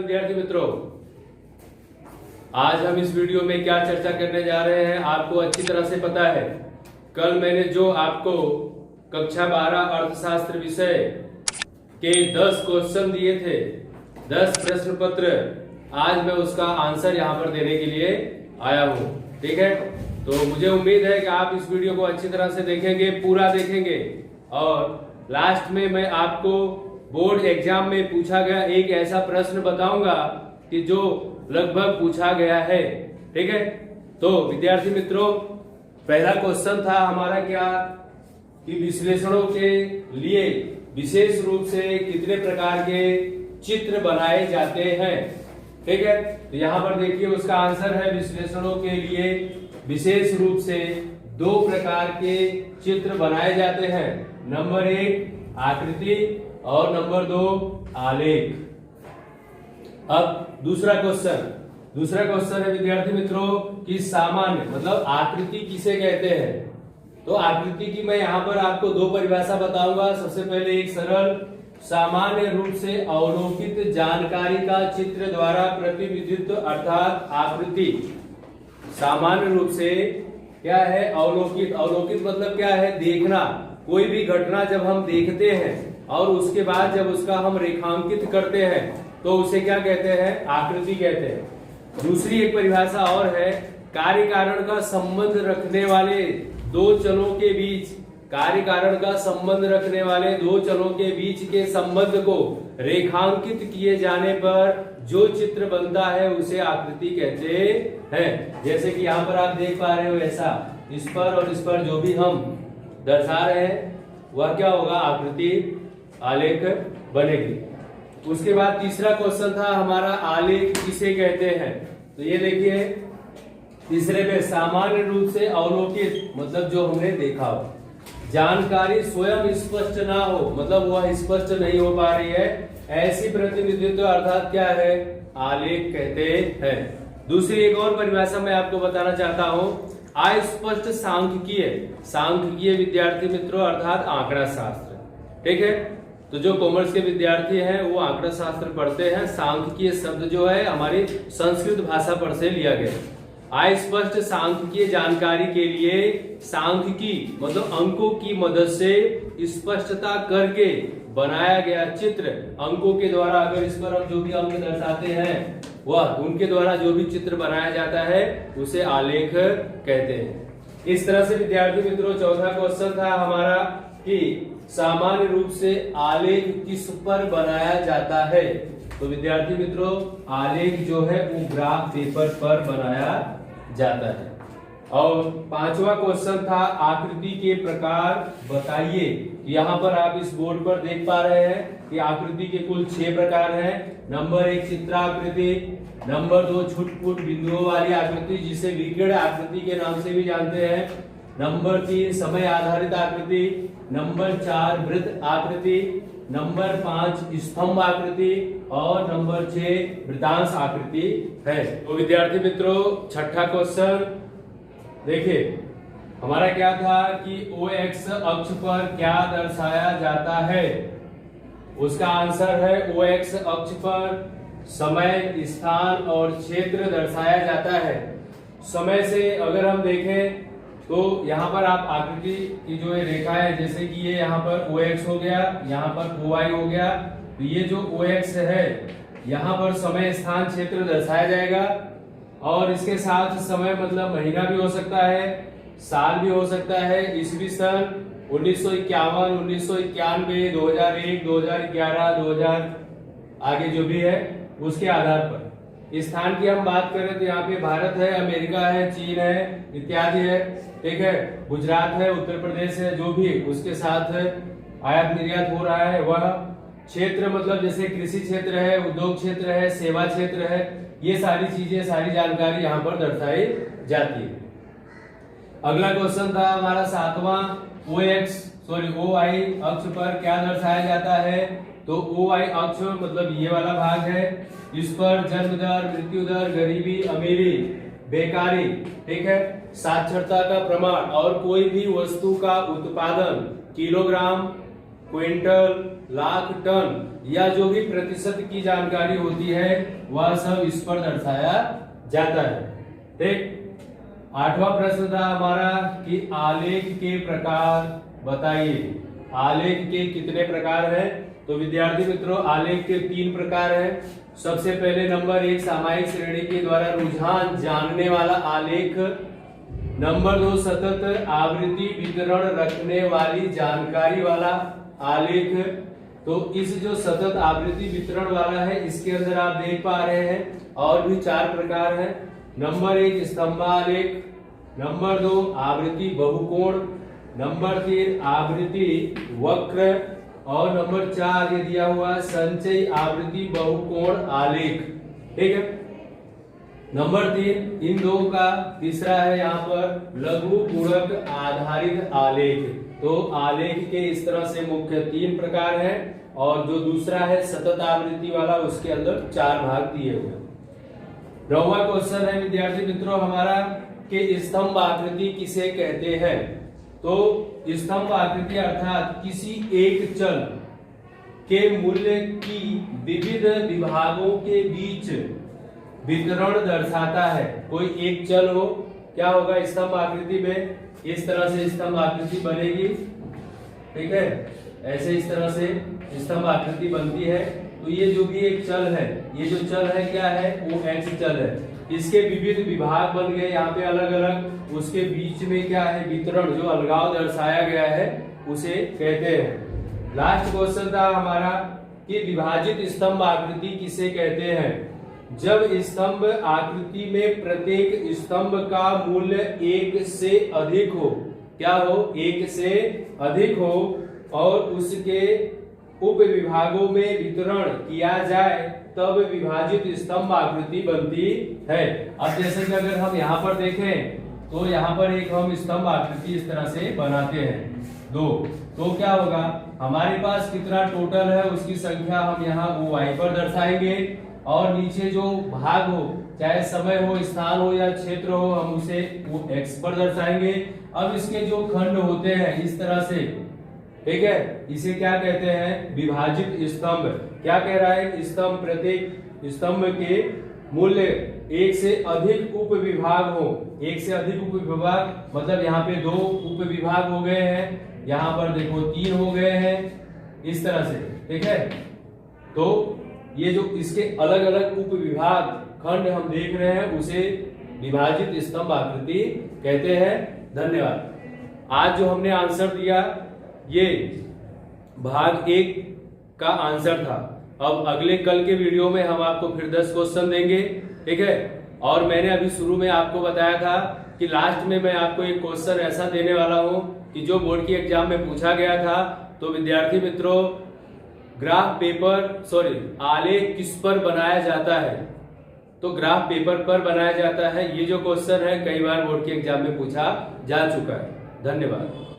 विद्यार्थी मित्रों, आज हम इस वीडियो में क्या चर्चा करने जा रहे हैं आपको अच्छी तरह से पता है। कल मैंने जो आपको कक्षा 12 अर्थशास्त्र विषय के 10 क्वेश्चन दिए थे, 10 प्रश्न पत्र, आज मैं उसका आंसर यहाँ पर देने के लिए आया हूँ। ठीक है, तो मुझे उम्मीद है कि आप इस वीडियो को अच्छी तरह से देखेंगे, पूरा देखेंगे और लास्ट में मैं आपको बोर्ड एग्जाम में पूछा गया एक ऐसा प्रश्न बताऊंगा कि जो लगभग पूछा गया है। ठीक है, तो विद्यार्थी मित्रों, पहला क्वेश्चन था हमारा क्या कि विश्लेषणों के लिए विशेष रूप से कितने प्रकार के चित्र बनाए जाते हैं। ठीक है, तो यहाँ पर देखिए उसका आंसर है विश्लेषणों के लिए विशेष रूप से 2 प्रकार के चित्र बनाए जाते हैं। नंबर 1 आकृति और नंबर 2 आलेख। अब दूसरा क्वेश्चन है विद्यार्थी मित्रों कि सामान्य मतलब आकृति किसे कहते हैं। तो आकृति की मैं यहाँ पर आपको 2 परिभाषा बताऊंगा। सबसे पहले एक सरल, सामान्य रूप से अवलोकित जानकारी का चित्र द्वारा प्रतिनिधित्व अर्थात आकृति। सामान्य रूप से क्या है अवलोकित, अवलोकित मतलब क्या है देखना। कोई भी घटना जब हम देखते हैं और उसके बाद जब उसका हम रेखांकित करते हैं तो उसे क्या कहते हैं, आकृति कहते हैं। दूसरी एक परिभाषा और है, कार्य कारण का संबंध रखने वाले 2 चलों के बीच, कार्य कारण का संबंध रखने वाले 2 चलों के बीच के संबंध को रेखांकित किए जाने पर जो चित्र बनता है उसे आकृति कहते हैं। जैसे कि यहाँ पर आप देख पा रहे हो, ऐसा इस पर और इस पर जो भी हम दर्शा रहे हैं वह क्या होगा, आकृति आलेख बनेगी। उसके बाद तीसरा क्वेश्चन था हमारा, आलेख किसे कहते हैं। तो ये देखिए तीसरे पे सामान्य रूप से अवलोकित मतलब जो हमने देखा हो, जानकारी स्वयं स्पष्ट ना हो मतलब वह स्पष्ट नहीं हो पा रही है, ऐसी प्रतिनिधित्व अर्थात क्या है, आलेख कहते हैं। दूसरी एक और परिभाषा मैं आपको बताना चाहता हूँ, अस्पष्ट सांख्यिकीय विद्यार्थी मित्रों अर्थात आंकड़ा शास्त्र। ठीक है, तो जो कॉमर्स के विद्यार्थी हैं वो आंकड़ा शास्त्र पढ़ते हैं। सांख्यिकीय शब्द जो है हमारी संस्कृत भाषा पर से लिया गया। अस्पष्ट सांख्यिकीय जानकारी के लिए सांख्यिकी मतलब अंकों की मदद से स्पष्टता करके बनाया गया चित्र, अंकों के द्वारा अगर इस पर हम जो भी अंक दर्शाते हैं वह उनके द्वारा जो भी चित्र बनाया जाता है उसे आलेख कहते हैं। इस तरह से विद्यार्थी मित्रों चौथा क्वेश्चन था हमारा कि सामान्य रूप से आलेख किस पर बनाया जाता है। तो विद्यार्थी मित्रों आलेख जो है वो ग्राफ पेपर पर बनाया जाता है। और पांचवा क्वेश्चन था आकृति के प्रकार बताइए। यहाँ पर आप इस बोर्ड पर देख पा रहे हैं कि आकृति के कुल 6 प्रकार हैं। नंबर 1 चित्राकृति, नंबर 2 छुट-पुट बिंदुओं वाली आकृति जिसे विकिरण आकृति के नाम से भी जानते हैं, नंबर 3 समय आधारित आकृति, नंबर 4 वृत्त आकृति, नंबर 5 स्तंभ आकृति और नंबर 6 वृत्तांश आकृति है। तो विद्यार्थी मित्रों छठा क्वेश्चन देखिए हमारा क्या था कि OX अक्ष पर क्या दर्शाया जाता है। उसका आंसर है OX अक्ष पर समय, स्थान और क्षेत्र दर्शाया जाता है। समय से अगर हम देखें तो यहाँ पर आप आकृति की जो रेखा है, जैसे कि ये यहाँ पर OX हो गया, यहाँ पर OY हो गया, तो ये जो OX है यहाँ पर समय, स्थान, क्षेत्र दर्शाया जाएगा। और इसके साथ समय मतलब महीना भी हो सकता है, साल भी हो सकता है, ईस्वी सन 1951, 1991, 2001, 2011, 2000 आगे जो भी है उसके आधार पर। स्थान की हम बात करें तो यहाँ पे भारत है, अमेरिका है, चीन है इत्यादि है। ठीक है, गुजरात है, उत्तर प्रदेश है, जो भी उसके साथ आयात निर्यात हो रहा है। वह क्षेत्र मतलब जैसे कृषि क्षेत्र है, उद्योग क्षेत्र है, सेवा क्षेत्र है, ये सारी चीजें, सारी जानकारी यहाँ पर दर्शाई जाती है। अगला क्वेश्चन था हमारा 7वां, OY अक्ष पर क्या दर्शाया जाता है। तो OY अक्ष मतलब ये वाला भाग है, इस पर जन्म दर, मृत्यु दर, गरीबी, अमीरी, बेकारी, ठीक है, साक्षरता का प्रमाण और कोई भी वस्तु का उत्पादन किलोग्राम, क्विंटल, लाख, टन या जो भी प्रतिशत की जानकारी होती है वह सब इस पर दर्शाया जाता है। ठीक। 8वां प्रश्न था हमारा कि आलेख के प्रकार बताइए। आलेख के कितने प्रकार हैं? तो विद्यार्थी मित्रों, आलेख के 3 प्रकार हैं। सबसे पहले नंबर 1 सामयिक श्रेणी के द्वारा रुझान जानने वाला आलेख। नंबर 2 सतत आवृत्ति वितरण रखने वाली जानकारी वाला आलेख। तो इस जो सतत आवृत्ति वितरण वाला है इसके अंदर आप देख पा रहे हैं और भी 4 प्रकार हैं। नंबर 1 स्तंभालेख, नंबर 2 आवृत्ति बहुकोण, नंबर 3 आवृत्ति वक्र और नंबर 4 ये दिया हुआ संचयी आवृत्ति बहुकोण आलेख। ठीक है। नंबर 3 इन दो का तीसरा है यहाँ पर लघु गुणक आधारित आलेख। तो आलेख के इस तरह से मुख्य 3 प्रकार हैं और जो दूसरा है सतत आवृत्ति वाला उसके अंदर 4 भाग दिए हुए। 9वां क्वेश्चन है विद्यार्थी मित्रों हमारा कि स्तंभ आकृति किसे कहते हैं? तो स्तंभ आकृति अर्थात किसी एक चल के मूल्य की विविध विभागों के बीच वितरण दर्शाता है। कोई एक चल हो, क्या होगा स्तंभ आकृति में? इस तरह से स्तंभ आकृति बनेगी। ठीक है, ऐसे इस तरह से स्तंभ आकृति बनती है। तो ये जो भी एक चल है, ये जो चल है क्या है? वो एक्स चल है। इसके विविध विभाग बन गए यहाँ पे अलग अलग, उसके बीच में क्या है? वितरण, जो अलगाव दर्शाया गया है उसे कहते हैं। लास्ट क्वेश्चन था हमारा कि विभाजित स्तंभ आकृति किसे कहते हैं? जब स्तंभ आकृति में प्रत्येक स्तंभ का मूल्य 1 से अधिक हो, क्या हो? 1 से अधिक हो और उसके उप विभागों में वितरण किया जाए तब विभाजित स्तंभ आकृति बनती है। अब जैसे कि अगर हम यहाँ पर देखें तो यहाँ पर एक हम स्तंभ आकृति इस तरह से बनाते हैं 2, तो क्या होगा? हमारे पास कितना टोटल है उसकी संख्या हम यहाँ y पर दर्शाएंगे और नीचे जो भाग हो, चाहे समय हो, स्थान हो या क्षेत्र हो, हम उसे वो x पर दर्शाएंगे। अब इसके जो खंड होते हैं इस तरह से, ठीक है, इसे क्या कहते हैं? विभाजित स्तंभ। क्या कह रहा है? स्तंभ प्रत्येक स्तंभ के मूल्य 1 से अधिक उप विभाग हो। 1 से अधिक उप विभाग मतलब यहाँ पे 2 उप विभाग हो गए हैं, यहाँ पर देखो 3 हो गए हैं इस तरह से। ठीक है, तो ये जो इसके अलग अलग उप विभाग खंड हम देख रहे हैं उसे विभाजित स्तंभ आकृति कहते हैं। धन्यवाद। आज जो हमने आंसर दिया ये भाग 1 का आंसर था। अब अगले कल के वीडियो में हम आपको फिर 10 क्वेश्चन देंगे। ठीक है, और मैंने अभी शुरू में आपको बताया था कि लास्ट में मैं आपको एक क्वेश्चन ऐसा देने वाला हूं कि जो बोर्ड की एग्जाम में पूछा गया था। तो विद्यार्थी मित्रों, ग्राफ पेपर आलेख किस पर बनाया जाता है? तो ग्राफ पेपर पर बनाया जाता है। ये जो क्वेश्चन है कई बार बोर्ड के एग्जाम में पूछा जा चुका है। धन्यवाद।